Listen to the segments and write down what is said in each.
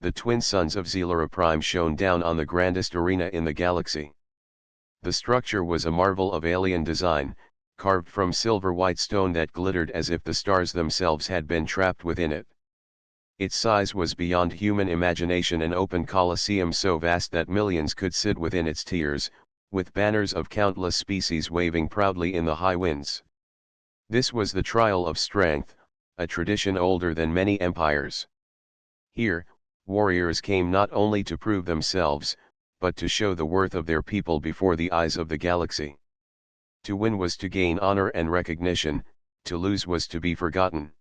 the twin suns of Zelara Prime shone down on the grandest arena in the galaxy. The structure was a marvel of alien design, carved from silver-white stone that glittered as if the stars themselves had been trapped within it. Its size was beyond human imagination, an open coliseum so vast that millions could sit within its tiers, with banners of countless species waving proudly in the high winds. This was the trial of strength, a tradition older than many empires. Here, warriors came not only to prove themselves, but to show the worth of their people before the eyes of the galaxy. To win was to gain honor and recognition, to lose was to be forgotten.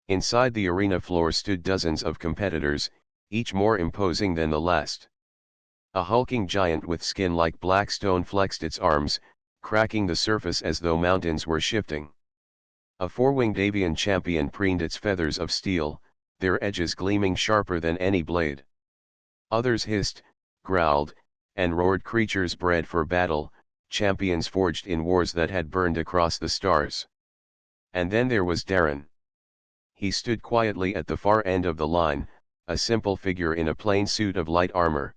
Inside the arena floor stood dozens of competitors, each more imposing than the last. A hulking giant with skin like black stone flexed its arms, cracking the surface as though mountains were shifting. A four-winged avian champion preened its feathers of steel, their edges gleaming sharper than any blade. Others hissed, growled, and roared, creatures bred for battle, champions forged in wars that had burned across the stars. And then there was Darren. He stood quietly at the far end of the line, a simple figure in a plain suit of light armor.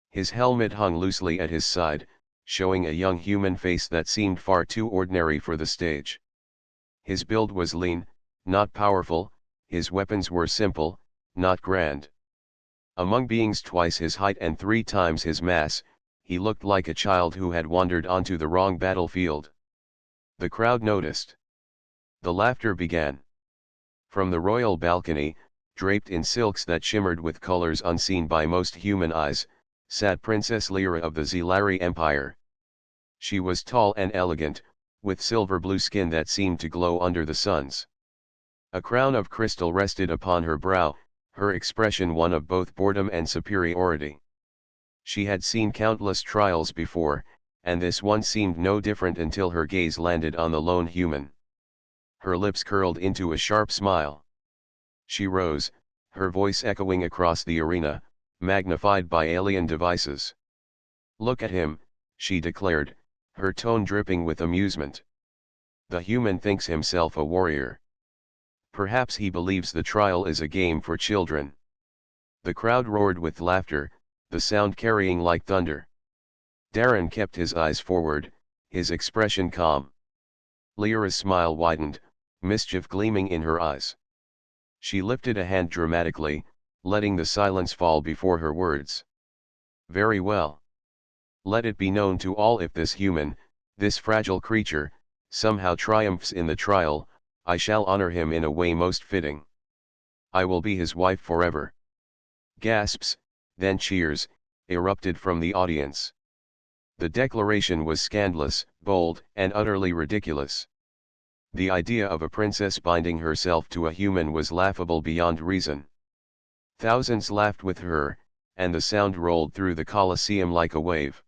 His helmet hung loosely at his side, showing a young human face that seemed far too ordinary for the stage. His build was lean, not powerful, his weapons were simple, not grand. Among beings twice his height and 3 times his mass, he looked like a child who had wandered onto the wrong battlefield. The crowd noticed. The laughter began. From the royal balcony, draped in silks that shimmered with colors unseen by most human eyes, sat Princess Lyra of the Zelari Empire. She was tall and elegant, with silver-blue skin that seemed to glow under the suns. A crown of crystal rested upon her brow, her expression one of both boredom and superiority. She had seen countless trials before, and this one seemed no different until her gaze landed on the lone human. Her lips curled into a sharp smile. She rose, her voice echoing across the arena, magnified by alien devices. "Look at him," she declared, her tone dripping with amusement. "The human thinks himself a warrior. Perhaps he believes the trial is a game for children." The crowd roared with laughter, the sound carrying like thunder. Darren kept his eyes forward, his expression calm. Lyra's smile widened, mischief gleaming in her eyes. She lifted a hand dramatically, letting the silence fall before her words. "Very well. Let it be known to all, if this human, this fragile creature, somehow triumphs in the trial, I shall honor him in a way most fitting. I will be his wife forever." Gasps, then cheers, erupted from the audience. The declaration was scandalous, bold, and utterly ridiculous. The idea of a princess binding herself to a human was laughable beyond reason. Thousands laughed with her, and the sound rolled through the Colosseum like a wave.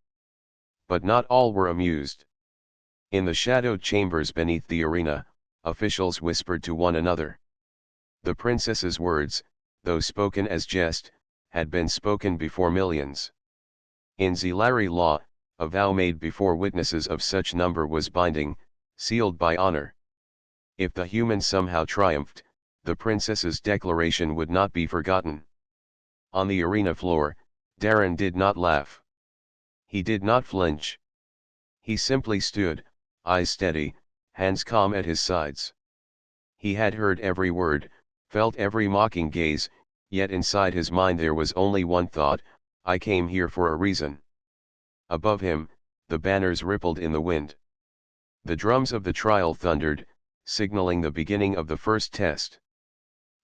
But not all were amused. In the shadowed chambers beneath the arena, officials whispered to one another. The princess's words, though spoken as jest, had been spoken before millions. In Zelari law, a vow made before witnesses of such number was binding, sealed by honor. If the human somehow triumphed, the princess's declaration would not be forgotten. On the arena floor, Darren did not laugh. He did not flinch. He simply stood, eyes steady, hands calm at his sides. He had heard every word, felt every mocking gaze, yet inside his mind there was only one thought: I came here for a reason. Above him, the banners rippled in the wind. The drums of the trial thundered, signaling the beginning of the first test.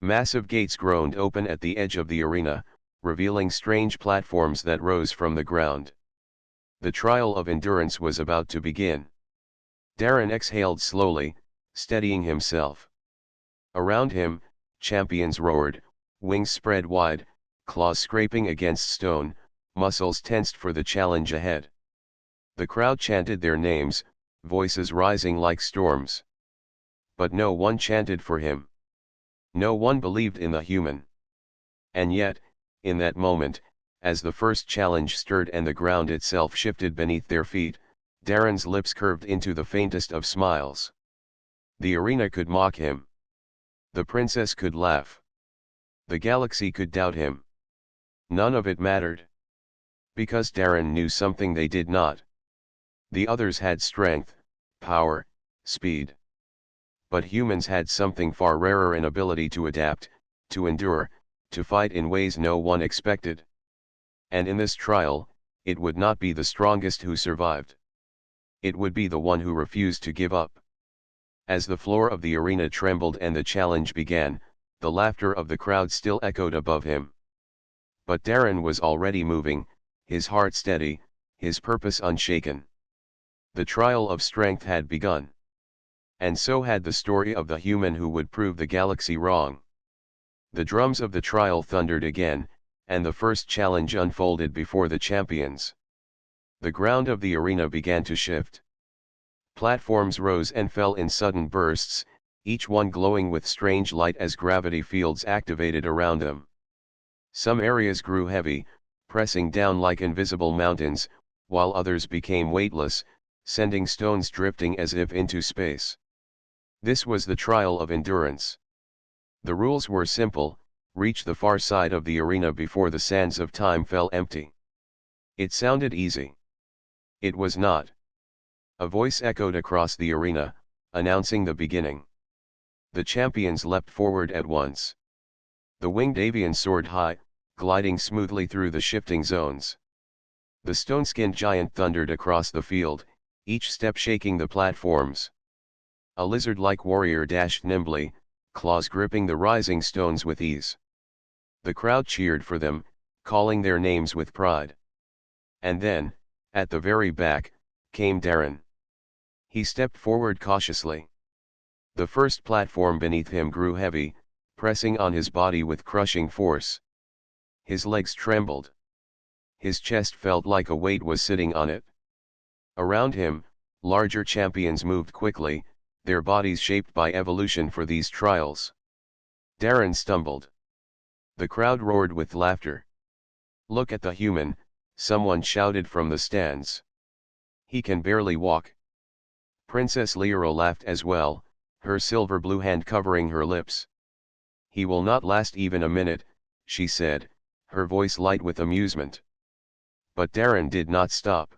Massive gates groaned open at the edge of the arena, revealing strange platforms that rose from the ground. The trial of endurance was about to begin. Darren exhaled slowly, steadying himself. Around him, champions roared, wings spread wide, claws scraping against stone, muscles tensed for the challenge ahead. The crowd chanted their names, voices rising like storms. But no one chanted for him. No one believed in the human. And yet, in that moment, as the first challenge stirred and the ground itself shifted beneath their feet, Darren's lips curved into the faintest of smiles. The arena could mock him. The princess could laugh. The galaxy could doubt him. None of it mattered. Because Darren knew something they did not. The others had strength, power, speed. But humans had something far rarer: an ability to adapt, to endure, to fight in ways no one expected. And in this trial, it would not be the strongest who survived. It would be the one who refused to give up. As the floor of the arena trembled and the challenge began, the laughter of the crowd still echoed above him. But Darren was already moving, his heart steady, his purpose unshaken. The trial of strength had begun. And so had the story of the human who would prove the galaxy wrong. The drums of the trial thundered again, and the first challenge unfolded before the champions. The ground of the arena began to shift. Platforms rose and fell in sudden bursts, each one glowing with strange light as gravity fields activated around them. Some areas grew heavy, pressing down like invisible mountains, while others became weightless, sending stones drifting as if into space. This was the trial of endurance. The rules were simple: reach the far side of the arena before the sands of time fell empty. It sounded easy. It was not. A voice echoed across the arena, announcing the beginning. The champions leapt forward at once. The winged avian soared high, gliding smoothly through the shifting zones. The stone-skinned giant thundered across the field, each step shaking the platforms. A lizard-like warrior dashed nimbly, claws gripping the rising stones with ease. The crowd cheered for them, calling their names with pride. And then, at the very back, came Darren. He stepped forward cautiously. The first platform beneath him grew heavy, pressing on his body with crushing force. His legs trembled. His chest felt like a weight was sitting on it. Around him, larger champions moved quickly, their bodies shaped by evolution for these trials. Darren stumbled. The crowd roared with laughter. "Look at the human," someone shouted from the stands. "He can barely walk." Princess Lyra laughed as well, her silver blue hand covering her lips. "He will not last even a minute," she said, her voice light with amusement. But Darren did not stop.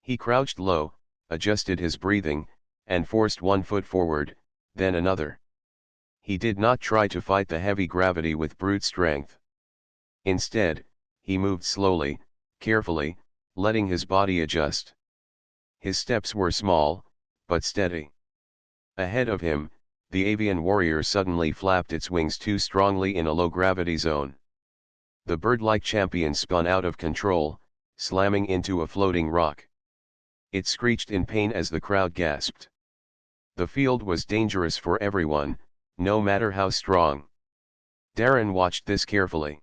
He crouched low, adjusted his breathing, and forced one foot forward, then another. He did not try to fight the heavy gravity with brute strength. Instead, he moved slowly, carefully, letting his body adjust. His steps were small, but steady. Ahead of him, the avian warrior suddenly flapped its wings too strongly in a low-gravity zone. The bird-like champion spun out of control, slamming into a floating rock. It screeched in pain as the crowd gasped. The field was dangerous for everyone, no matter how strong. Darren watched this carefully.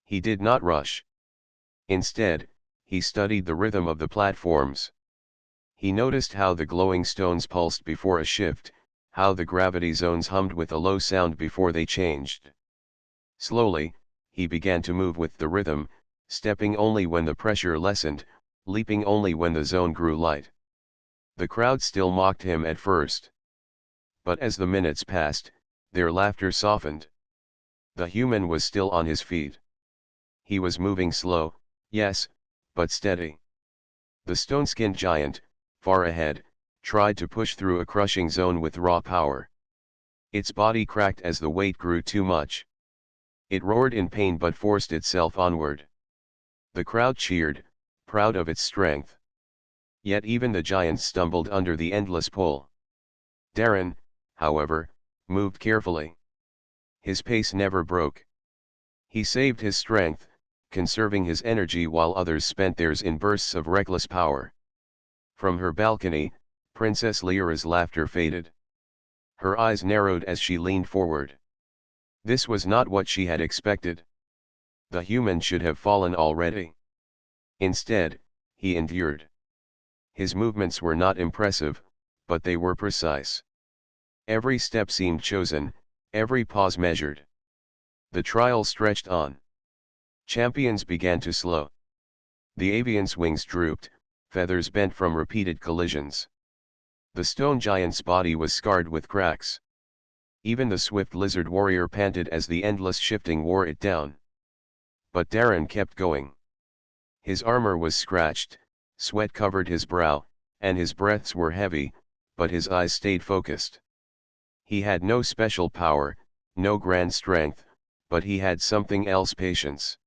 He did not rush. Instead, he studied the rhythm of the platforms. He noticed how the glowing stones pulsed before a shift, how the gravity zones hummed with a low sound before they changed. Slowly, he began to move with the rhythm, stepping only when the pressure lessened, leaping only when the zone grew light. The crowd still mocked him at first. But as the minutes passed, their laughter softened. The human was still on his feet. He was moving slow, yes, but steady. The stone-skinned giant, far ahead, tried to push through a crushing zone with raw power. Its body cracked as the weight grew too much. It roared in pain but forced itself onward. The crowd cheered, proud of its strength. Yet even the giant stumbled under the endless pull. Darren, however, moved carefully. His pace never broke. He saved his strength, conserving his energy while others spent theirs in bursts of reckless power. From her balcony, Princess Lyra's laughter faded. Her eyes narrowed as she leaned forward. This was not what she had expected. The human should have fallen already. Instead, he endured. His movements were not impressive, but they were precise. Every step seemed chosen, every pause measured. The trial stretched on. Champions began to slow. The avian's wings drooped, feathers bent from repeated collisions. The stone giant's body was scarred with cracks. Even the swift lizard warrior panted as the endless shifting wore it down. But Darren kept going. His armor was scratched, sweat covered his brow, and his breaths were heavy, but his eyes stayed focused. He had no special power, no grand strength, but he had something else: patience.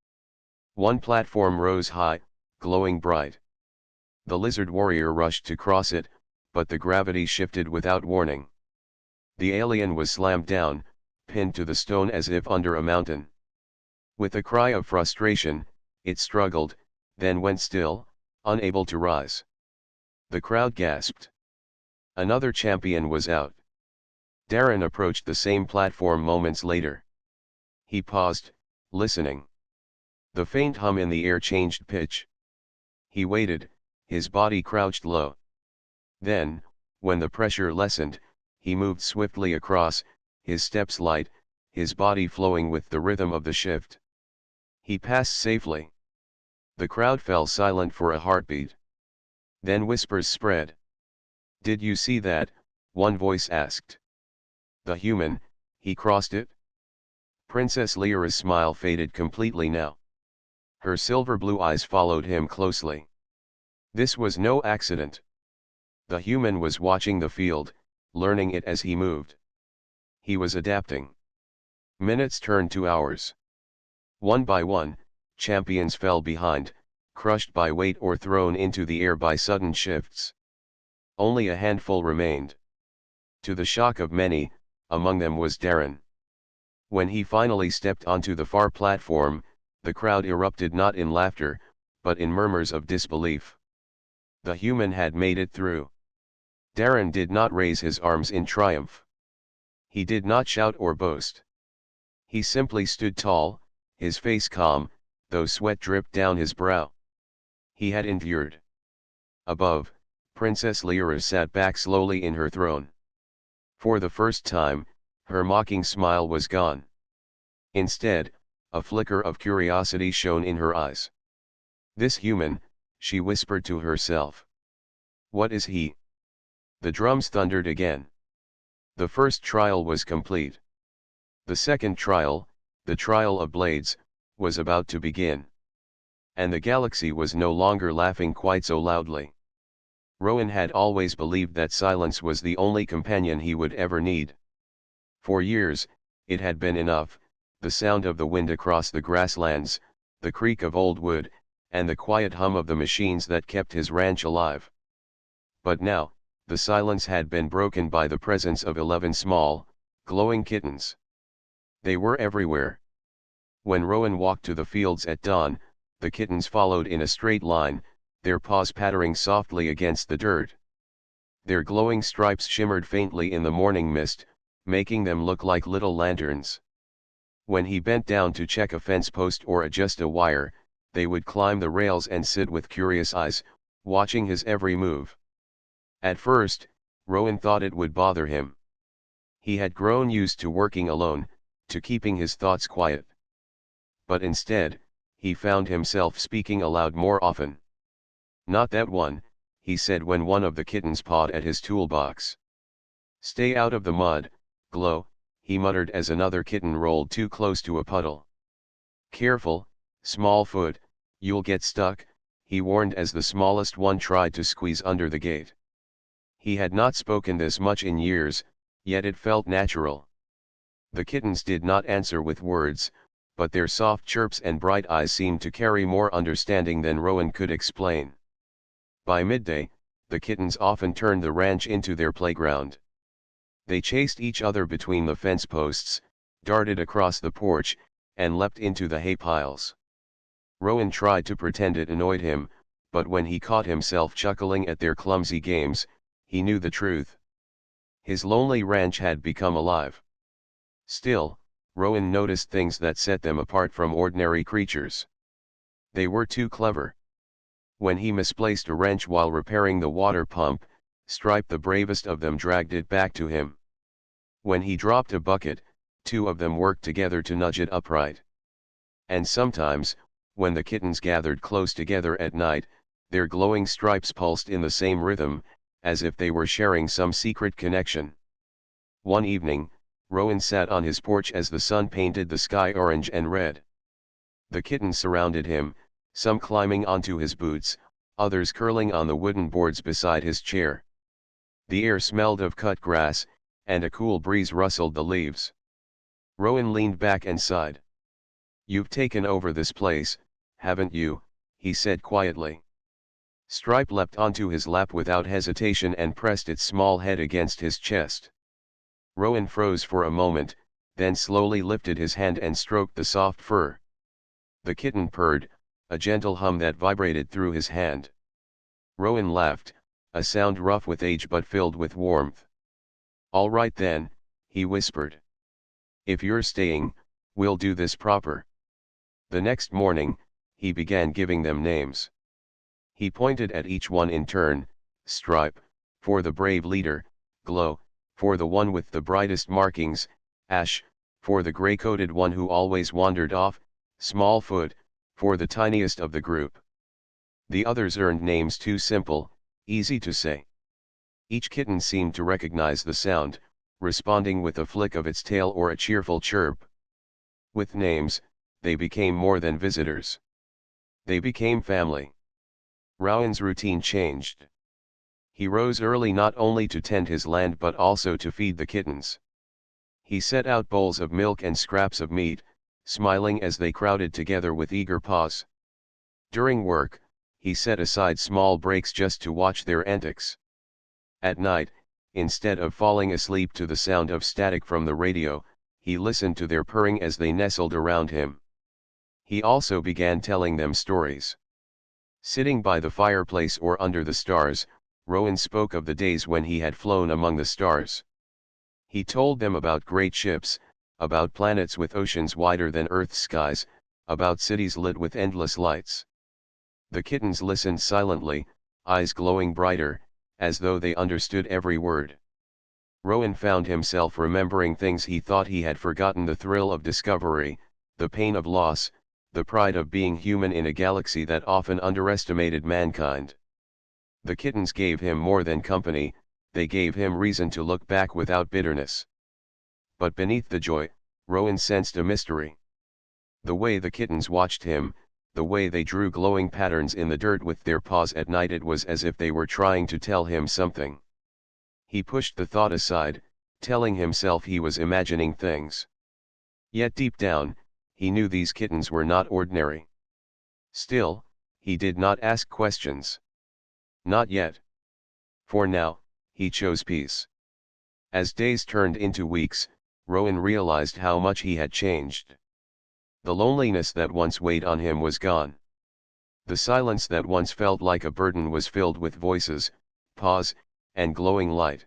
One platform rose high, glowing bright. The lizard warrior rushed to cross it, but the gravity shifted without warning. The alien was slammed down, pinned to the stone as if under a mountain. With a cry of frustration, it struggled, then went still, unable to rise. The crowd gasped. Another champion was out. Darren approached the same platform moments later. He paused, listening. The faint hum in the air changed pitch. He waited, his body crouched low. Then, when the pressure lessened, he moved swiftly across, his steps light, his body flowing with the rhythm of the shift. He passed safely. The crowd fell silent for a heartbeat. Then whispers spread. "Did you see that?" one voice asked. "The human, he crossed it?" Princess Lyra's smile faded completely now. Her silver blue eyes followed him closely. This was no accident. The human was watching the field, learning it as he moved. He was adapting. Minutes turned to hours. One by one, champions fell behind, crushed by weight or thrown into the air by sudden shifts. Only a handful remained. To the shock of many, among them was Darren. When he finally stepped onto the far platform, the crowd erupted not in laughter, but in murmurs of disbelief. The human had made it through. Darren did not raise his arms in triumph. He did not shout or boast. He simply stood tall, his face calm, though sweat dripped down his brow. He had endured. Above, Princess Lyra sat back slowly in her throne. For the first time, her mocking smile was gone. Instead, a flicker of curiosity shone in her eyes. "This human," she whispered to herself. "What is he?" The drums thundered again. The first trial was complete. The second trial, the trial of blades, was about to begin. And the galaxy was no longer laughing quite so loudly. Rowan had always believed that silence was the only companion he would ever need. For years, it had been enough: the sound of the wind across the grasslands, the creak of old wood, and the quiet hum of the machines that kept his ranch alive. But now, the silence had been broken by the presence of 11 small, glowing kittens. They were everywhere. When Rowan walked to the fields at dawn, the kittens followed in a straight line, their paws pattering softly against the dirt. Their glowing stripes shimmered faintly in the morning mist, making them look like little lanterns. When he bent down to check a fence post or adjust a wire, they would climb the rails and sit with curious eyes, watching his every move. At first, Rowan thought it would bother him. He had grown used to working alone, to keeping his thoughts quiet. But instead, he found himself speaking aloud more often. "Not that one," he said when one of the kittens pawed at his toolbox. "Stay out of the mud, Glow," he muttered as another kitten rolled too close to a puddle. "Careful, Smallfoot, you'll get stuck," he warned as the smallest one tried to squeeze under the gate. He had not spoken this much in years, yet it felt natural. The kittens did not answer with words, but their soft chirps and bright eyes seemed to carry more understanding than Rowan could explain. By midday, the kittens often turned the ranch into their playground. They chased each other between the fence posts, darted across the porch, and leapt into the hay piles. Rowan tried to pretend it annoyed him, but when he caught himself chuckling at their clumsy games, he knew the truth. His lonely ranch had become alive. Still, Rowan noticed things that set them apart from ordinary creatures. They were too clever. When he misplaced a wrench while repairing the water pump, Stripe, the bravest of them, dragged it back to him. When he dropped a bucket, 2 of them worked together to nudge it upright. And sometimes, when the kittens gathered close together at night, their glowing stripes pulsed in the same rhythm, as if they were sharing some secret connection. One evening, Rowan sat on his porch as the sun painted the sky orange and red. The kittens surrounded him, some climbing onto his boots, others curling on the wooden boards beside his chair. The air smelled of cut grass, and a cool breeze rustled the leaves. Rowan leaned back and sighed. "You've taken over this place, haven't you?" he said quietly. Stripe leapt onto his lap without hesitation and pressed its small head against his chest. Rowan froze for a moment, then slowly lifted his hand and stroked the soft fur. The kitten purred, a gentle hum that vibrated through his hand. Rowan laughed, a sound rough with age but filled with warmth. "All right then," he whispered. "If you're staying, we'll do this proper." The next morning, he began giving them names. He pointed at each one in turn: Stripe, for the brave leader; Glow, for the one with the brightest markings; Ash, for the gray-coated one who always wandered off; Smallfoot, for the tiniest of the group. The others earned names too simple, easy to say. Each kitten seemed to recognize the sound, responding with a flick of its tail or a cheerful chirp. With names, they became more than visitors. They became family. Rowan's routine changed. He rose early not only to tend his land but also to feed the kittens. He set out bowls of milk and scraps of meat, smiling as they crowded together with eager paws. During work, he set aside small breaks just to watch their antics. At night, instead of falling asleep to the sound of static from the radio, he listened to their purring as they nestled around him. He also began telling them stories. Sitting by the fireplace or under the stars, Rowan spoke of the days when he had flown among the stars. He told them about great ships, about planets with oceans wider than Earth's skies, about cities lit with endless lights. The kittens listened silently, eyes glowing brighter, as though they understood every word. Rowan found himself remembering things he thought he had forgotten: the thrill of discovery, the pain of loss, the pride of being human in a galaxy that often underestimated mankind. The kittens gave him more than company, they gave him reason to look back without bitterness. But beneath the joy, Rowan sensed a mystery. The way the kittens watched him, the way they drew glowing patterns in the dirt with their paws at night, it was as if they were trying to tell him something. He pushed the thought aside, telling himself he was imagining things. Yet deep down, he knew these kittens were not ordinary. Still, he did not ask questions. Not yet. For now, he chose peace. As days turned into weeks, Rowan realized how much he had changed. The loneliness that once weighed on him was gone. The silence that once felt like a burden was filled with voices, paws, and glowing light.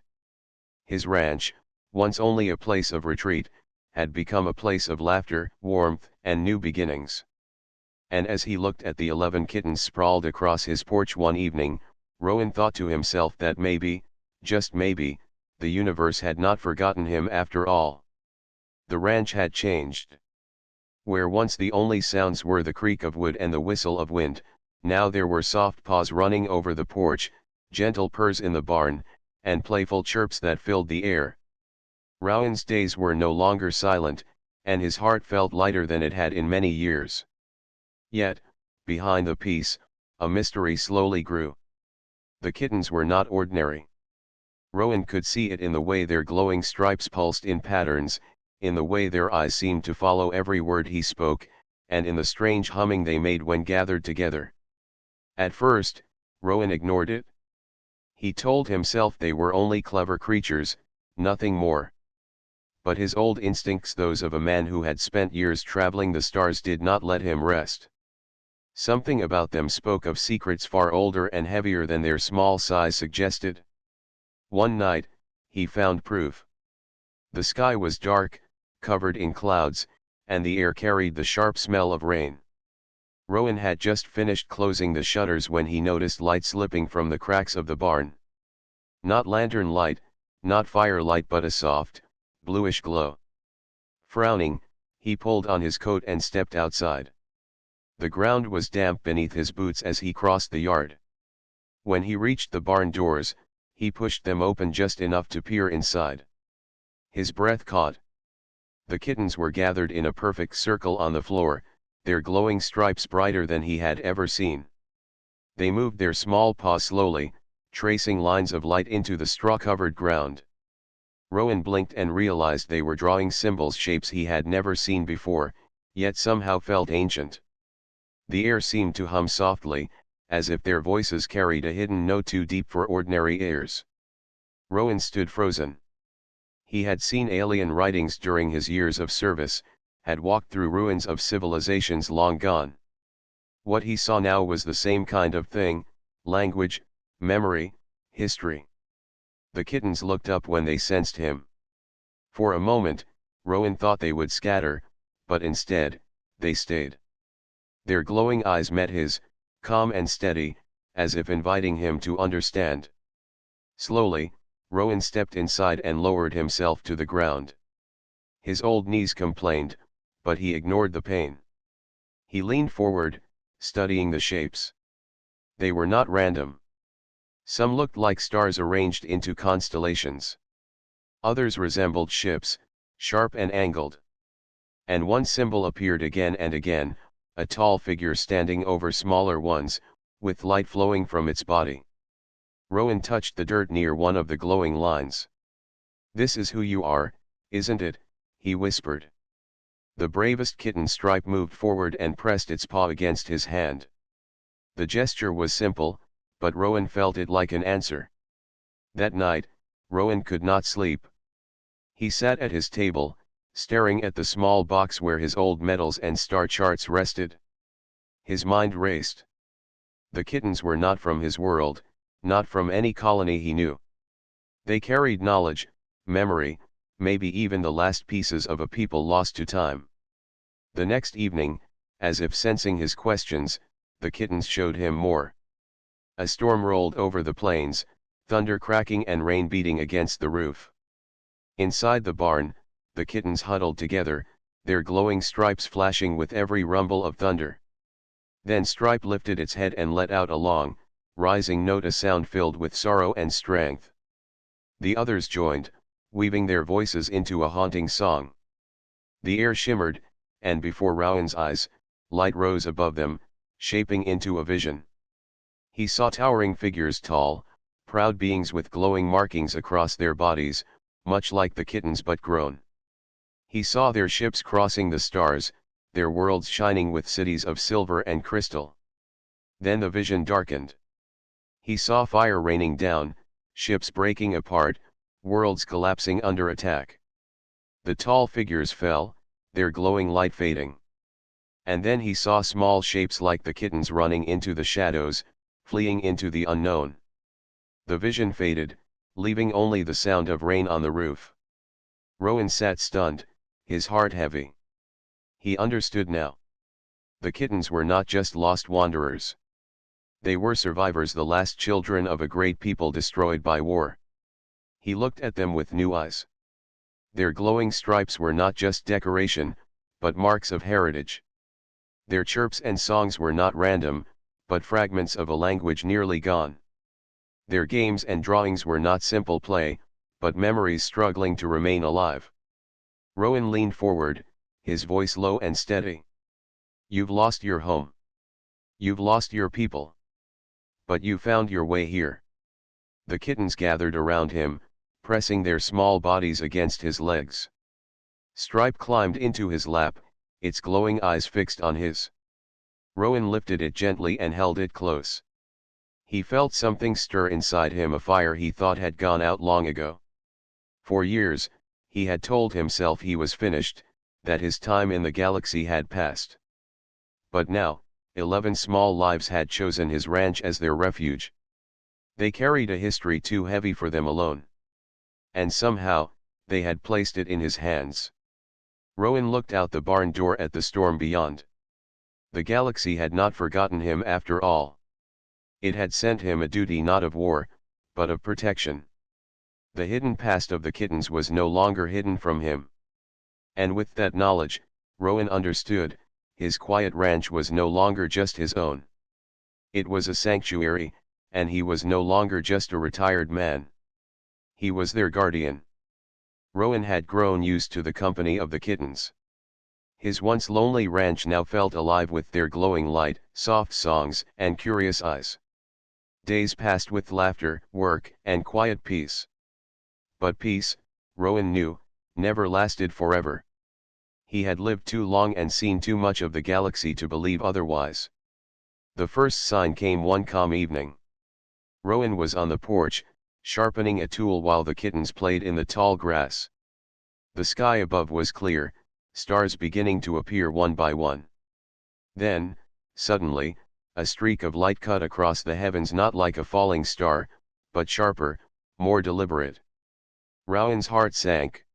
His ranch, once only a place of retreat, had become a place of laughter, warmth, and new beginnings. And as he looked at the 11 kittens sprawled across his porch one evening, Rowan thought to himself that maybe, just maybe, the universe had not forgotten him after all. The ranch had changed. Where once the only sounds were the creak of wood and the whistle of wind, now there were soft paws running over the porch, gentle purrs in the barn, and playful chirps that filled the air. Rowan's days were no longer silent, and his heart felt lighter than it had in many years. Yet, behind the peace, a mystery slowly grew. The kittens were not ordinary. Rowan could see it in the way their glowing stripes pulsed in patterns, in the way their eyes seemed to follow every word he spoke, and in the strange humming they made when gathered together. At first, Rowan ignored it. He told himself they were only clever creatures, nothing more. But his old instincts, those of a man who had spent years traveling the stars, did not let him rest. Something about them spoke of secrets far older and heavier than their small size suggested. One night, he found proof. The sky was dark, covered in clouds, and the air carried the sharp smell of rain. Rowan had just finished closing the shutters when he noticed light slipping from the cracks of the barn. Not lantern light, not firelight, but a soft, bluish glow. Frowning, he pulled on his coat and stepped outside. The ground was damp beneath his boots as he crossed the yard. When he reached the barn doors, he pushed them open just enough to peer inside. His breath caught. The kittens were gathered in a perfect circle on the floor, their glowing stripes brighter than he had ever seen. They moved their small paws slowly, tracing lines of light into the straw-covered ground. Rowan blinked and realized they were drawing symbols, shapes he had never seen before, yet somehow felt ancient. The air seemed to hum softly, as if their voices carried a hidden note too deep for ordinary ears. Rowan stood frozen. He had seen alien writings during his years of service, had walked through ruins of civilizations long gone. What he saw now was the same kind of thing: language, memory, history. The kittens looked up when they sensed him. For a moment, Rowan thought they would scatter, but instead, they stayed. Their glowing eyes met his, calm and steady, as if inviting him to understand. Slowly, Rowan stepped inside and lowered himself to the ground. His old knees complained, but he ignored the pain. He leaned forward, studying the shapes. They were not random. Some looked like stars arranged into constellations. Others resembled ships, sharp and angled. And one symbol appeared again and again, a tall figure standing over smaller ones, with light flowing from its body. Rowan touched the dirt near one of the glowing lines. "This is who you are, isn't it?" he whispered. The bravest kitten Stripe moved forward and pressed its paw against his hand. The gesture was simple, but Rowan felt it like an answer. That night, Rowan could not sleep. He sat at his table, staring at the small box where his old medals and star charts rested. His mind raced. The kittens were not from his world, not from any colony he knew. They carried knowledge, memory, maybe even the last pieces of a people lost to time. The next evening, as if sensing his questions, the kittens showed him more. A storm rolled over the plains, thunder cracking and rain beating against the roof. Inside the barn, the kittens huddled together, their glowing stripes flashing with every rumble of thunder. Then Stripe lifted its head and let out a long, rising note, a sound filled with sorrow and strength. The others joined, weaving their voices into a haunting song. The air shimmered, and before Rowan's eyes, light rose above them, shaping into a vision. He saw towering figures, tall, proud beings with glowing markings across their bodies, much like the kittens but grown. He saw their ships crossing the stars, their worlds shining with cities of silver and crystal. Then the vision darkened. He saw fire raining down, ships breaking apart, worlds collapsing under attack. The tall figures fell, their glowing light fading. And then he saw small shapes like the kittens running into the shadows, fleeing into the unknown. The vision faded, leaving only the sound of rain on the roof. Rowan sat stunned, his heart heavy. He understood now. The kittens were not just lost wanderers. They were survivors, the last children of a great people destroyed by war. He looked at them with new eyes. Their glowing stripes were not just decoration, but marks of heritage. Their chirps and songs were not random, but fragments of a language nearly gone. Their games and drawings were not simple play, but memories struggling to remain alive. Rowan leaned forward, his voice low and steady. "You've lost your home. You've lost your people. But you found your way here." The kittens gathered around him, pressing their small bodies against his legs. Stripe climbed into his lap, its glowing eyes fixed on his. Rowan lifted it gently and held it close. He felt something stir inside him, a fire he thought had gone out long ago. For years, he had told himself he was finished, that his time in the galaxy had passed. But now, 11 small lives had chosen his ranch as their refuge. They carried a history too heavy for them alone. And somehow, they had placed it in his hands. Rowan looked out the barn door at the storm beyond. The galaxy had not forgotten him after all. It had sent him a duty not of war, but of protection. The hidden past of the kittens was no longer hidden from him. And with that knowledge, Rowan understood, his quiet ranch was no longer just his own. It was a sanctuary, and he was no longer just a retired man. He was their guardian. Rowan had grown used to the company of the kittens. His once lonely ranch now felt alive with their glowing light, soft songs, and curious eyes. Days passed with laughter, work, and quiet peace. But peace, Rowan knew, never lasted forever. He had lived too long and seen too much of the galaxy to believe otherwise. The first sign came one calm evening. Rowan was on the porch, sharpening a tool while the kittens played in the tall grass. The sky above was clear, stars beginning to appear one by one. Then, suddenly, a streak of light cut across the heavens, not like a falling star, but sharper, more deliberate. Rowan's heart sank.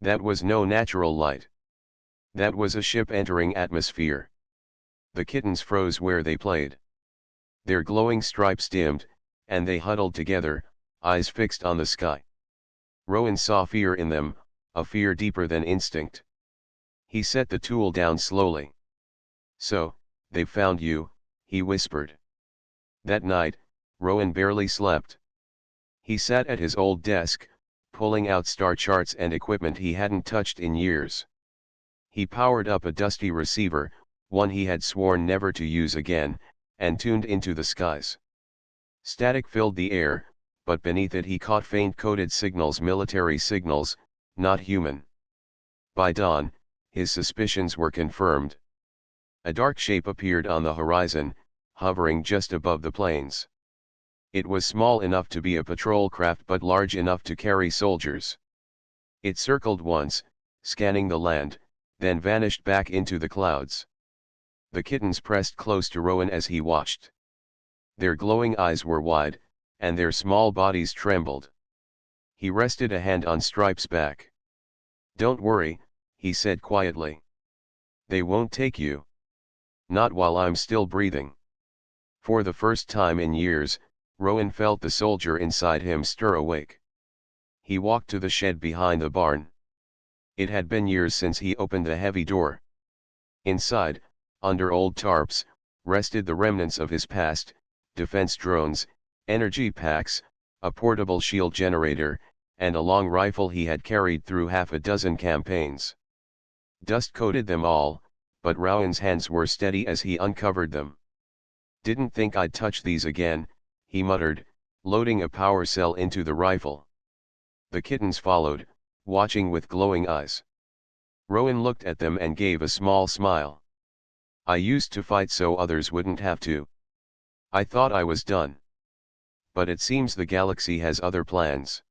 That was no natural light. That was a ship entering atmosphere. The kittens froze where they played. Their glowing stripes dimmed, and they huddled together, eyes fixed on the sky. Rowan saw fear in them, a fear deeper than instinct. He set the tool down slowly. "So, they've found you," he whispered. That night, Rowan barely slept. He sat at his old desk, pulling out star charts and equipment he hadn't touched in years. He powered up a dusty receiver, one he had sworn never to use again, and tuned into the skies. Static filled the air, but beneath it he caught faint coded signals, military signals, not human. By dawn, his suspicions were confirmed. A dark shape appeared on the horizon, hovering just above the planes. It was small enough to be a patrol craft but large enough to carry soldiers. It circled once, scanning the land, then vanished back into the clouds. The kittens pressed close to Rowan as he watched. Their glowing eyes were wide, and their small bodies trembled. He rested a hand on Stripe's back. "Don't worry," he said quietly. "They won't take you. Not while I'm still breathing." For the first time in years, Rowan felt the soldier inside him stir awake. He walked to the shed behind the barn. It had been years since he opened the heavy door. Inside, under old tarps, rested the remnants of his past: defense drones, energy packs, a portable shield generator, and a long rifle he had carried through half a dozen campaigns. Dust coated them all, but Rowan's hands were steady as he uncovered them. "Didn't think I'd touch these again," he muttered, loading a power cell into the rifle. The kittens followed, watching with glowing eyes. Rowan looked at them and gave a small smile. "I used to fight so others wouldn't have to. I thought I was done. But it seems the galaxy has other plans."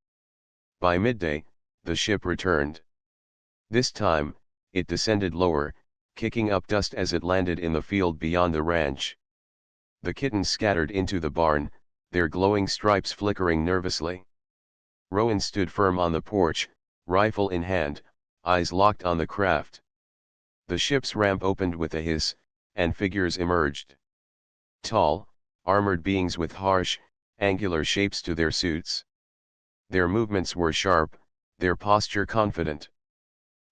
By midday, the ship returned. This time, it descended lower, kicking up dust as it landed in the field beyond the ranch. The kittens scattered into the barn, their glowing stripes flickering nervously. Rowan stood firm on the porch, rifle in hand, eyes locked on the craft. The ship's ramp opened with a hiss, and figures emerged. Tall, armored beings with harsh, angular shapes to their suits. Their movements were sharp, their posture confident.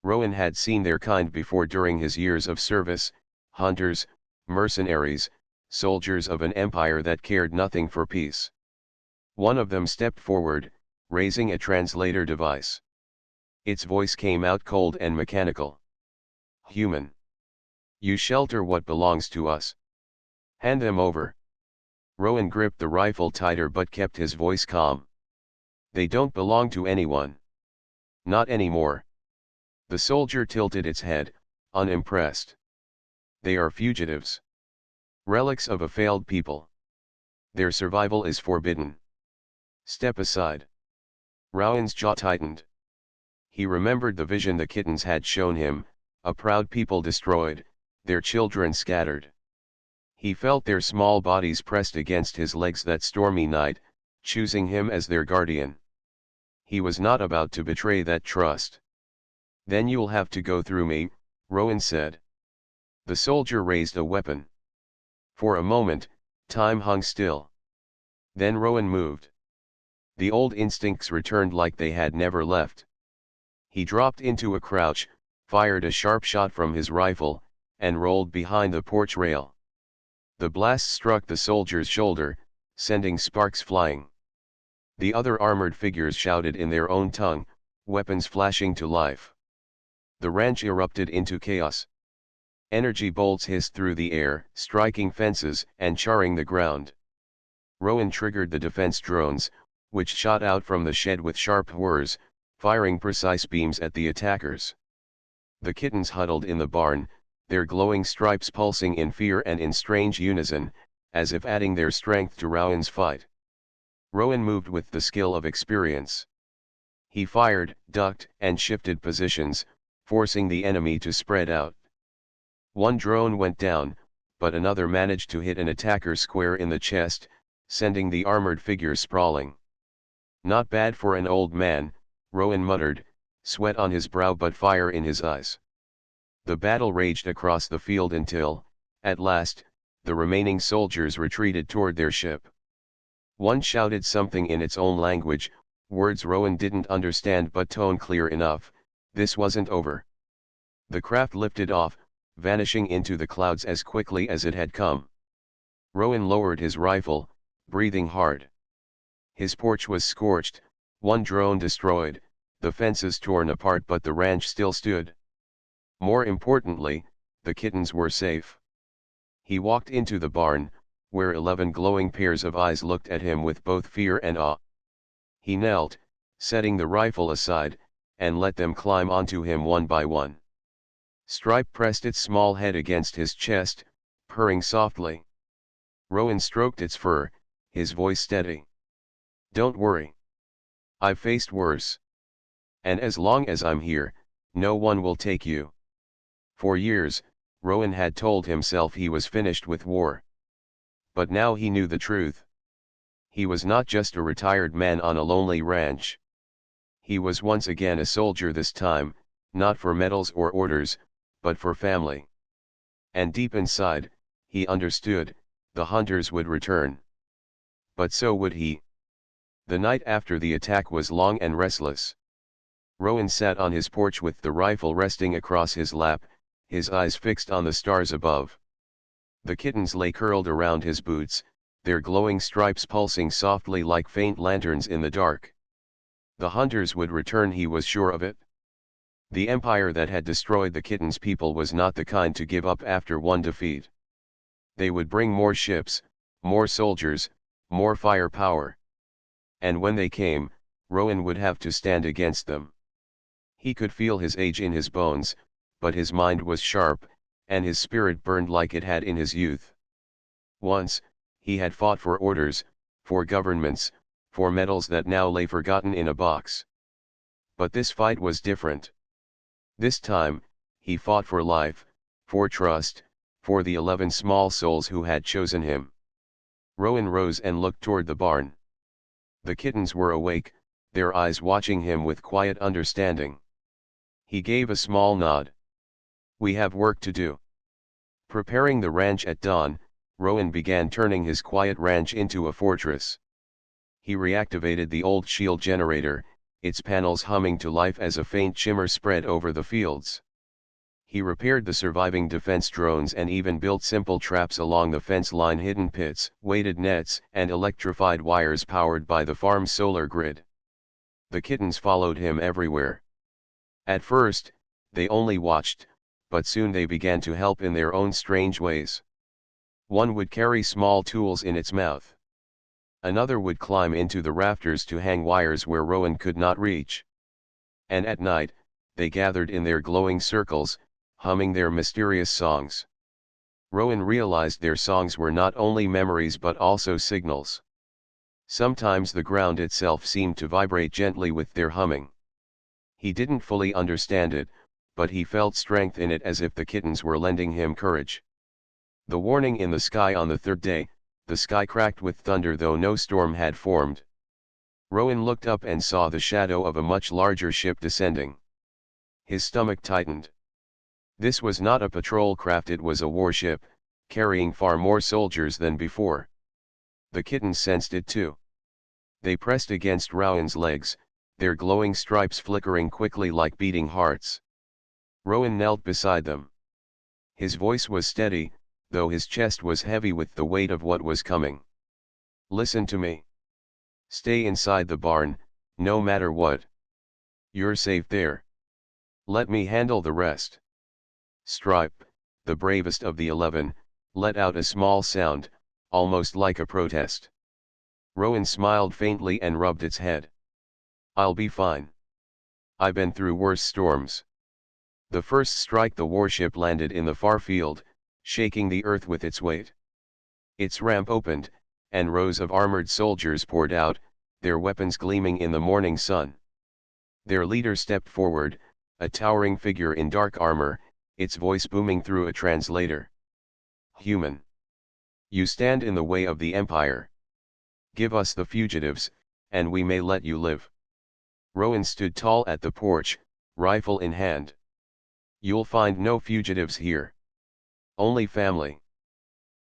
Rowan had seen their kind before during his years of service: hunters, mercenaries, soldiers of an empire that cared nothing for peace. One of them stepped forward, raising a translator device. Its voice came out cold and mechanical. "Human. You shelter what belongs to us. Hand them over." Rowan gripped the rifle tighter but kept his voice calm. "They don't belong to anyone. Not anymore." The soldier tilted its head, unimpressed. "They are fugitives. Relics of a failed people. Their survival is forbidden. Step aside." Rowan's jaw tightened. He remembered the vision the kittens had shown him: a proud people destroyed, their children scattered. He felt their small bodies pressed against his legs that stormy night, choosing him as their guardian. He was not about to betray that trust. "Then you'll have to go through me," Rowan said. The soldier raised a weapon. For a moment, time hung still. Then Rowan moved. The old instincts returned like they had never left. He dropped into a crouch, fired a sharp shot from his rifle, and rolled behind the porch rail. The blast struck the soldier's shoulder, sending sparks flying. The other armored figures shouted in their own tongue, weapons flashing to life. The ranch erupted into chaos. Energy bolts hissed through the air, striking fences and charring the ground. Rowan triggered the defense drones, which shot out from the shed with sharp whirs, firing precise beams at the attackers. The kittens huddled in the barn, their glowing stripes pulsing in fear and in strange unison, as if adding their strength to Rowan's fight. Rowan moved with the skill of experience. He fired, ducked, and shifted positions, forcing the enemy to spread out. One drone went down, but another managed to hit an attacker square in the chest, sending the armored figure sprawling. "Not bad for an old man," Rowan muttered, sweat on his brow but fire in his eyes. The battle raged across the field until, at last, the remaining soldiers retreated toward their ship. One shouted something in its own language, words Rowan didn't understand but tone clear enough: this wasn't over. The craft lifted off, vanishing into the clouds as quickly as it had come. Rowan lowered his rifle, breathing hard. His porch was scorched, one drone destroyed, the fences torn apart, but the ranch still stood. More importantly, the kittens were safe. He walked into the barn, where 11 glowing pairs of eyes looked at him with both fear and awe. He knelt, setting the rifle aside, and let them climb onto him one by one. Stripe pressed its small head against his chest, purring softly. Rowan stroked its fur, his voice steady. "Don't worry. I've faced worse. And as long as I'm here, no one will take you." For years, Rowan had told himself he was finished with war. But now he knew the truth. He was not just a retired man on a lonely ranch. He was once again a soldier, this time, not for medals or orders, but for family. And deep inside, he understood, the hunters would return. But so would he. The night after the attack was long and restless. Rowan sat on his porch with the rifle resting across his lap, his eyes fixed on the stars above. The kittens lay curled around his boots, their glowing stripes pulsing softly like faint lanterns in the dark. The hunters would return, he was sure of it. The empire that had destroyed the kittens' people was not the kind to give up after one defeat. They would bring more ships, more soldiers, more firepower. And when they came, Rowan would have to stand against them. He could feel his age in his bones, but his mind was sharp, and his spirit burned like it had in his youth. Once, he had fought for orders, for governments, for medals that now lay forgotten in a box. But this fight was different. This time, he fought for life, for trust, for the 11 small souls who had chosen him. Rowan rose and looked toward the barn. The kittens were awake, their eyes watching him with quiet understanding. He gave a small nod. "We have work to do." Preparing the ranch at dawn, Rowan began turning his quiet ranch into a fortress. He reactivated the old shield generator, its panels humming to life as a faint shimmer spread over the fields. He repaired the surviving defense drones and even built simple traps along the fence line, hidden pits, weighted nets, and electrified wires powered by the farm's solar grid. The kittens followed him everywhere. At first, they only watched, but soon they began to help in their own strange ways. One would carry small tools in its mouth. Another would climb into the rafters to hang wires where Rowan could not reach. And at night, they gathered in their glowing circles, humming their mysterious songs. Rowan realized their songs were not only memories but also signals. Sometimes the ground itself seemed to vibrate gently with their humming. He didn't fully understand it, but he felt strength in it, as if the kittens were lending him courage. The warning in the sky on the third day: the sky cracked with thunder though no storm had formed. Rowan looked up and saw the shadow of a much larger ship descending. His stomach tightened. This was not a patrol craft, it was a warship, carrying far more soldiers than before. The kittens sensed it too. They pressed against Rowan's legs, their glowing stripes flickering quickly like beating hearts. Rowan knelt beside them. His voice was steady, though his chest was heavy with the weight of what was coming. "Listen to me. Stay inside the barn, no matter what. You're safe there. Let me handle the rest. Stripe, the bravest of the 11, let out a small sound, almost like a protest. Rowan smiled faintly and rubbed its head. I'll be fine. I've been through worse storms. The first strike, the warship landed in the far field, shaking the earth with its weight. Its ramp opened, and rows of armored soldiers poured out, their weapons gleaming in the morning sun. Their leader stepped forward, a towering figure in dark armor, its voice booming through a translator. Human. You stand in the way of the Empire. Give us the fugitives, and we may let you live. Rowan stood tall at the porch, rifle in hand. You'll find no fugitives here. Only family.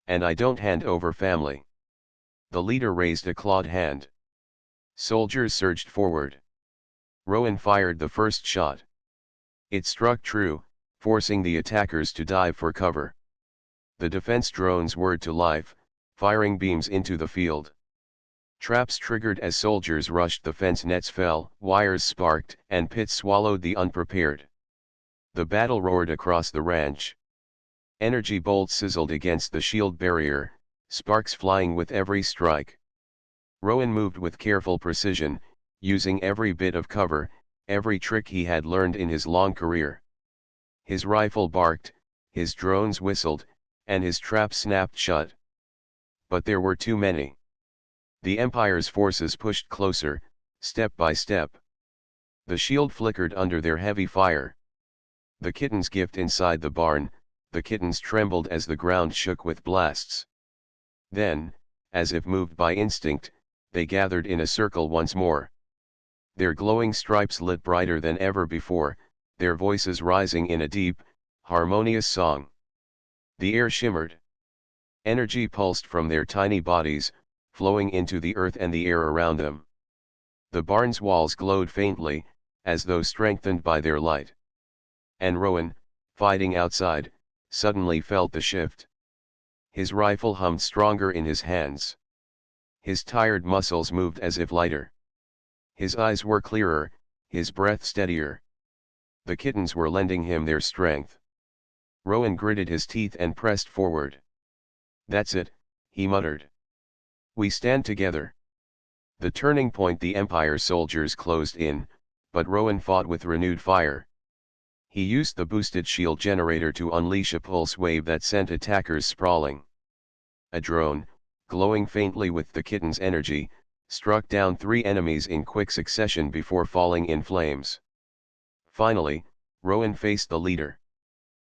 And I don't hand over family. The leader raised a clawed hand. Soldiers surged forward. Rowan fired the first shot. It struck true, forcing the attackers to dive for cover. The defense drones whirred to life, firing beams into the field. Traps triggered as soldiers rushed, the fence nets fell, wires sparked, and pits swallowed the unprepared. The battle roared across the ranch. Energy bolts sizzled against the shield barrier, sparks flying with every strike. Rowan moved with careful precision, using every bit of cover, every trick he had learned in his long career. His rifle barked, his drones whistled, and his traps snapped shut. But there were too many. The Empire's forces pushed closer, step by step. The shield flickered under their heavy fire. The kittens gipped inside the barn, the kittens trembled as the ground shook with blasts. Then, as if moved by instinct, they gathered in a circle once more. Their glowing stripes lit brighter than ever before, their voices rising in a deep, harmonious song. The air shimmered. Energy pulsed from their tiny bodies, flowing into the earth and the air around them. The barn's walls glowed faintly, as though strengthened by their light. And Rowan, fighting outside, suddenly felt the shift. His rifle hummed stronger in his hands. His tired muscles moved as if lighter. His eyes were clearer, his breath steadier. The kittens were lending him their strength. Rowan gritted his teeth and pressed forward. That's it, he muttered. We stand together. The turning point, the Empire soldiers closed in, but Rowan fought with renewed fire. He used the boosted shield generator to unleash a pulse wave that sent attackers sprawling. A drone, glowing faintly with the kitten's energy, struck down 3 enemies in quick succession before falling in flames. Finally, Rowan faced the leader.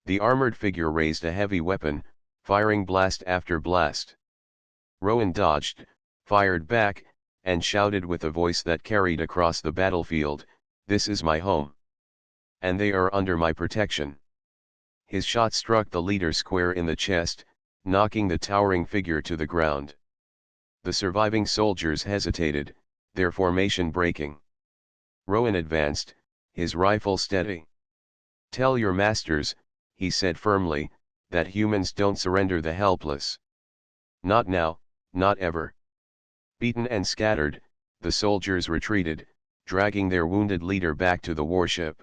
The armored figure raised a heavy weapon, firing blast after blast. Rowan dodged, fired back, and shouted with a voice that carried across the battlefield, "This is my home. And they are under my protection." His shot struck the leader square in the chest, knocking the towering figure to the ground. The surviving soldiers hesitated, their formation breaking. Rowan advanced, his rifle steady. "Tell your masters," he said firmly, "that humans don't surrender the helpless. Not now, not ever." Beaten and scattered, the soldiers retreated, dragging their wounded leader back to the warship.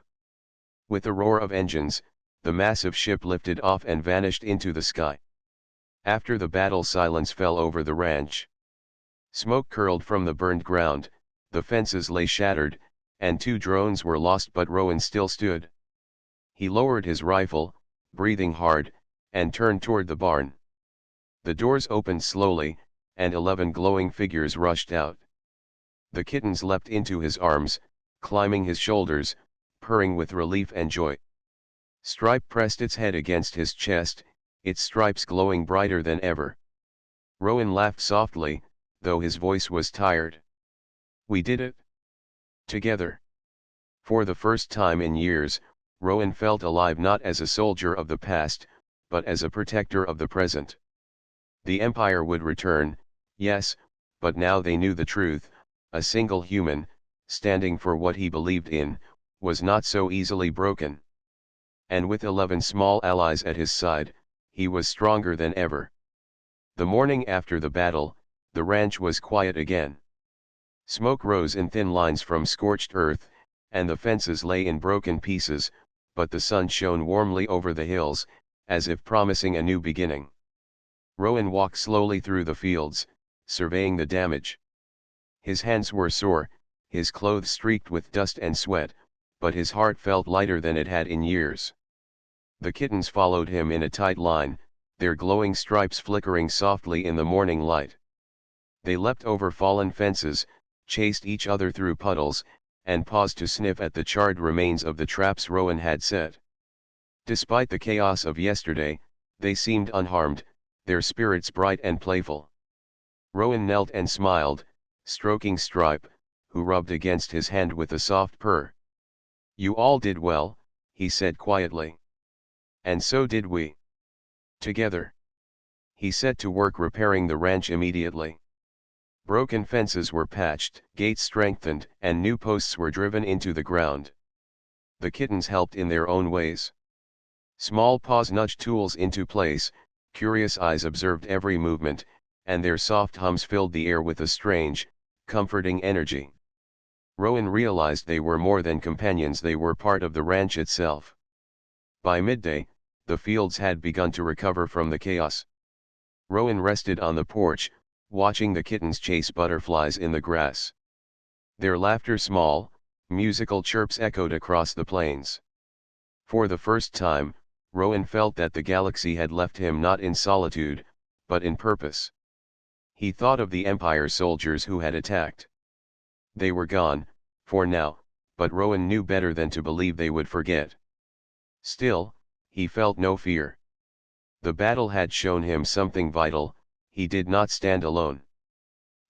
With a roar of engines, the massive ship lifted off and vanished into the sky. After the battle, silence fell over the ranch. Smoke curled from the burned ground, the fences lay shattered, and 2 drones were lost, but Rowan still stood. He lowered his rifle, breathing hard, and turned toward the barn. The doors opened slowly, and 11 glowing figures rushed out. The kittens leapt into his arms, climbing his shoulders, purring with relief and joy. Stripe pressed its head against his chest, its stripes glowing brighter than ever. Rowan laughed softly, though his voice was tired. We did it. Together. For the first time in years, Rowan felt alive, not as a soldier of the past, but as a protector of the present. The Empire would return, yes, but now they knew the truth: a single human, standing for what he believed in, was not so easily broken. And with 11 small allies at his side, he was stronger than ever. The morning after the battle, the ranch was quiet again. Smoke rose in thin lines from scorched earth, and the fences lay in broken pieces, but the sun shone warmly over the hills, as if promising a new beginning. Rowan walked slowly through the fields, surveying the damage. His hands were sore, his clothes streaked with dust and sweat, but his heart felt lighter than it had in years. The kittens followed him in a tight line, their glowing stripes flickering softly in the morning light. They leapt over fallen fences, chased each other through puddles, and paused to sniff at the charred remains of the traps Rowan had set. Despite the chaos of yesterday, they seemed unharmed, their spirits bright and playful. Rowan knelt and smiled, stroking Stripe, who rubbed against his hand with a soft purr. "You all did well," he said quietly. "And so did we. Together." He set to work repairing the ranch immediately. Broken fences were patched, gates strengthened, and new posts were driven into the ground. The kittens helped in their own ways. Small paws nudged tools into place, curious eyes observed every movement, and their soft hums filled the air with a strange, comforting energy. Rowan realized they were more than companions, they were part of the ranch itself. By midday, the fields had begun to recover from the chaos. Rowan rested on the porch, watching the kittens chase butterflies in the grass. Their laughter, small, musical chirps echoed across the plains. For the first time, Rowan felt that the galaxy had left him not in solitude, but in purpose. He thought of the Empire soldiers who had attacked. They were gone, for now, but Rowan knew better than to believe they would forget. Still, he felt no fear. The battle had shown him something vital: he did not stand alone.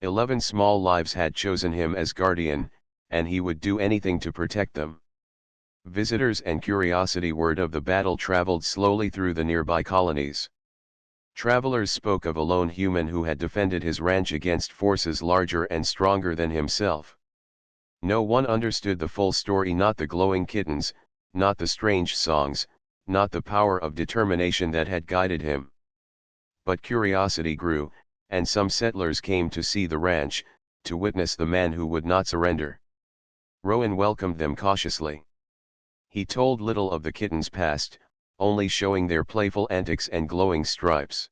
11 small lives had chosen him as guardian, and he would do anything to protect them. Visitors and curiosity word of the battle traveled slowly through the nearby colonies. Travelers spoke of a lone human who had defended his ranch against forces larger and stronger than himself. No one understood the full story, not the glowing kittens, not the strange songs, not the power of determination that had guided him. But curiosity grew, and some settlers came to see the ranch, to witness the man who would not surrender. Rowan welcomed them cautiously. He told little of the kittens' past, only showing their playful antics and glowing stripes.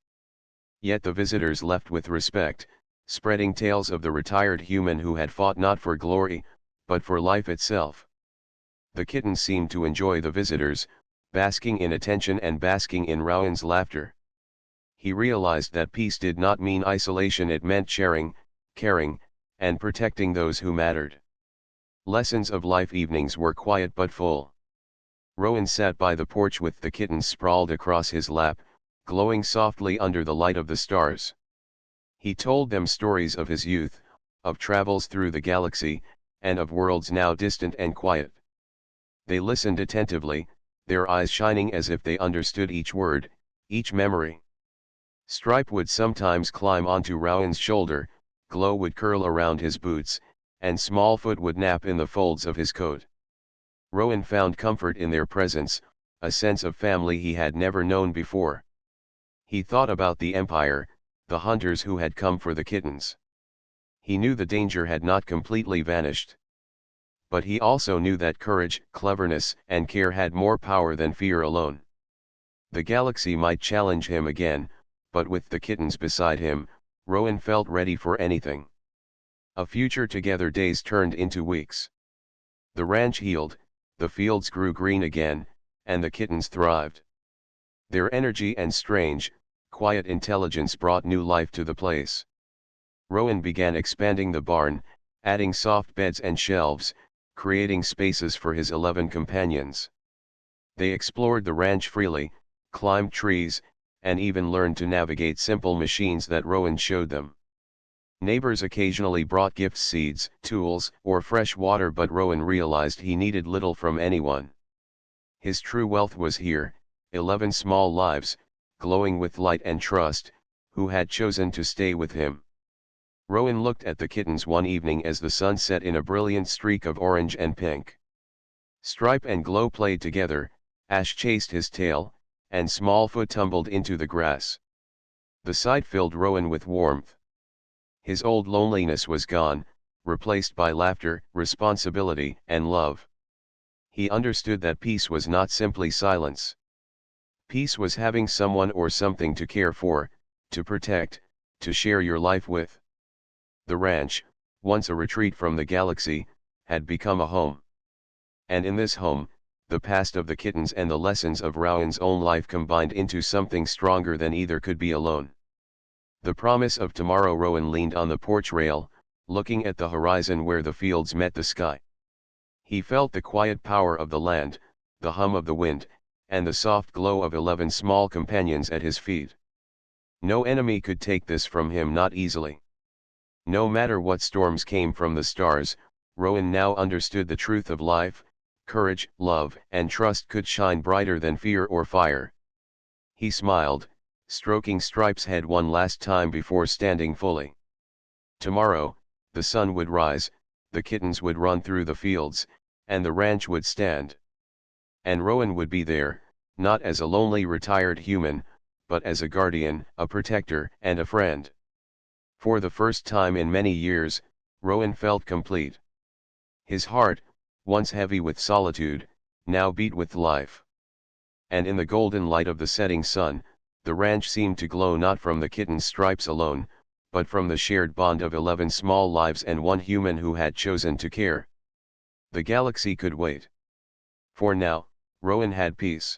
Yet the visitors left with respect, spreading tales of the retired human who had fought not for glory, but for life itself. The kittens seemed to enjoy the visitors, basking in attention and basking in Rowan's laughter. He realized that peace did not mean isolation, it meant sharing, caring, and protecting those who mattered. Lessons of life evenings were quiet but full. Rowan sat by the porch with the kittens sprawled across his lap, glowing softly under the light of the stars. He told them stories of his youth, of travels through the galaxy, and of worlds now distant and quiet. They listened attentively, their eyes shining as if they understood each word, each memory. Stripe would sometimes climb onto Rowan's shoulder, Glow would curl around his boots, and Smallfoot would nap in the folds of his coat. Rowan found comfort in their presence, a sense of family he had never known before. He thought about the Empire, the hunters who had come for the kittens. He knew the danger had not completely vanished. But he also knew that courage, cleverness, and care had more power than fear alone. The galaxy might challenge him again, but with the kittens beside him, Rowan felt ready for anything. A future together. Days turned into weeks. The ranch healed, the fields grew green again, and the kittens thrived. Their energy and strange, quiet intelligence brought new life to the place. Rowan began expanding the barn, adding soft beds and shelves, creating spaces for his 11 companions. They explored the ranch freely, climbed trees, and even learned to navigate simple machines that Rowan showed them. Neighbors occasionally brought gifts, seeds, tools, or fresh water, but Rowan realized he needed little from anyone. His true wealth was here, 11 small lives, glowing with light and trust, who had chosen to stay with him. Rowan looked at the kittens one evening as the sun set in a brilliant streak of orange and pink. Stripe and Glow played together, Ash chased his tail, and Smallfoot tumbled into the grass. The sight filled Rowan with warmth. His old loneliness was gone, replaced by laughter, responsibility, and love. He understood that peace was not simply silence. Peace was having someone or something to care for, to protect, to share your life with. The ranch, once a retreat from the galaxy, had become a home. And in this home, the past of the kittens and the lessons of Rowan's own life combined into something stronger than either could be alone. The promise of tomorrow. Rowan leaned on the porch rail, looking at the horizon where the fields met the sky. He felt the quiet power of the land, the hum of the wind, and the soft glow of 11 small companions at his feet. No enemy could take this from him, not easily. No matter what storms came from the stars, Rowan now understood the truth of life. Courage, love, and trust could shine brighter than fear or fire. He smiled, stroking Stripe's head one last time before standing fully. Tomorrow, the sun would rise, the kittens would run through the fields, and the ranch would stand. And Rowan would be there, not as a lonely retired human, but as a guardian, a protector, and a friend. For the first time in many years, Rowan felt complete. His heart, once heavy with solitude, now beat with life. And in the golden light of the setting sun, the ranch seemed to glow not from the kitten's stripes alone, but from the shared bond of 11 small lives and one human who had chosen to care. The galaxy could wait. For now, Rowan had peace.